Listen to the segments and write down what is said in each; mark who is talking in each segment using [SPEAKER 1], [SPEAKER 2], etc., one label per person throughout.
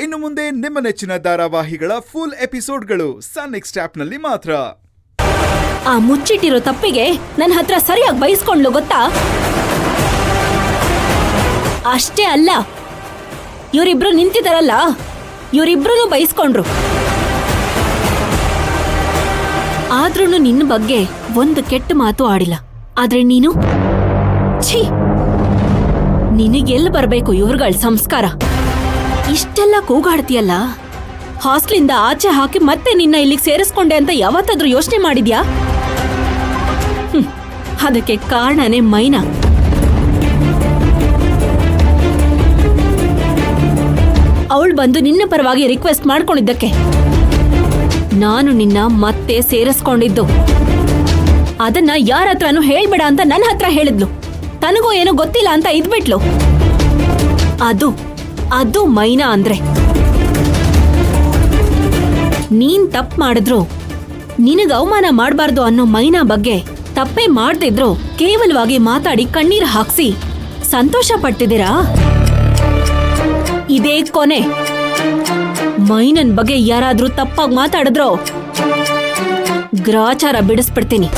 [SPEAKER 1] ಇನ್ನು ಮುಂದೆ ನಿಮ್ಮ ನೆಚ್ಚಿನ ಧಾರಾವಾಹಿಗಳ ಫುಲ್ ಎಪಿಸೋಡ್ಗಳು ಸನ್ ನೆಕ್ಸ್ಟ್ ಆಪ್ನಲ್ಲಿ ಮಾತ್ರ.
[SPEAKER 2] ಆ ಮುಚ್ಚಿಟ್ಟಿರೋ ತಪ್ಪಿಗೆ ನನ್ನ ಹತ್ರ ಸರಿಯಾಗಿ ಬೈಸ್ಕೊಂಡ್ಲು ಗೊತ್ತಾ? ಅಷ್ಟೇ ಅಲ್ಲ, ಇವರಿಬ್ರು ನಿಂತಿದಾರಲ್ಲ, ಇವರಿಬ್ರು ಬೈಸ್ಕೊಂಡ್ರು. ಆದ್ರೂ ನಿನ್ನ ಬಗ್ಗೆ ಒಂದು ಕೆಟ್ಟ ಮಾತು ಆಡಿಲ್ಲ. ಆದ್ರೆ ನೀನು ಛೀ, ನಿನಗೆಲ್ಲ ಬರ್ಬೇಕು ಇವ್ರುಗಳ ಸಂಸ್ಕಾರ? ಇಷ್ಟೆಲ್ಲ ಕೂಗಾಡ್ತೀಯಲ್ಲ, ಹಾಸ್ಟ್ಲಿಂದ ಆಚೆ ಹಾಕಿ ಮತ್ತೆ ನಿನ್ನ ಇಲ್ಲಿಗೆ ಸೇರಿಸ್ಕೊಂಡೆ ಅಂತ ಯಾವತ್ತಾದ್ರೂ ಯೋಚನೆ ಮಾಡಿದ್ಯಾ? ಅದಕ್ಕೆ ಕಾರಣನೇ ಮೈನಾ. ಅವಳು ಬಂದು ನಿನ್ನ ಪರವಾಗಿ ರಿಕ್ವೆಸ್ಟ್ ಮಾಡ್ಕೊಂಡಿದ್ದಕ್ಕೆ ನಾನು ನಿನ್ನ ಮತ್ತೆ ಸೇರಿಸ್ಕೊಂಡಿದ್ದು. ಅದನ್ನ ಯಾರ ಹತ್ರನೂ ಹೇಳ್ಬೇಡ ಅಂತ ನನ್ನ ಹತ್ರ ಹೇಳಿದ್ಲು. ತನಗೂ ಏನೋ ಗೊತ್ತಿಲ್ಲ ಅಂತ ಇದ್ಬಿಟ್ಲು. ಅದು ಮೈನಾ ಅಂದ್ರೆ. ನೀನ್ ತಪ್ಪು ಮಾಡಿದ್ರು ನಿನಗ ಅವಮಾನ ಮಾಡಬಾರ್ದು ಅನ್ನೋ ಮೈನಾ ಬಗ್ಗೆ ತಪ್ಪೇ ಮಾಡ್ದಿದ್ರು ಕೇವಲವಾಗಿ ಮಾತಾಡಿ ಕಣ್ಣೀರು ಹಾಕ್ಸಿ ಸಂತೋಷ ಪಟ್ಟಿದ್ದೀರಾ? ಇದೇ ಕೊನೆ. ಮೈನನ್ ಬಗ್ಗೆ ಯಾರಾದ್ರೂ ತಪ್ಪಾಗಿ ಮಾತಾಡಿದ್ರೋ ಗ್ರಾಚಾರ ಬಿಡಿಸ್ಬಿಡ್ತೀನಿ.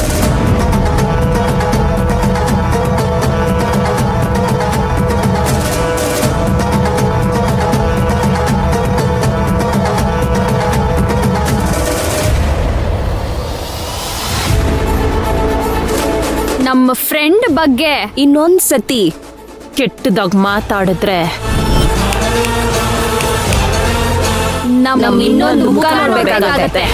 [SPEAKER 3] ನಮ್ಮ ಫ್ರೆಂಡ್ ಬಗ್ಗೆ ಇನ್ನೊಂದ್ಸತಿ ಕೆಟ್ಟದಾಗ ಮಾತಾಡಿದ್ರೆ ನಮ್ಮ ಇನ್ನೊಂದು ಮುಖ ನೋಡ್ಬೇಕಾಗತ್ತೆ.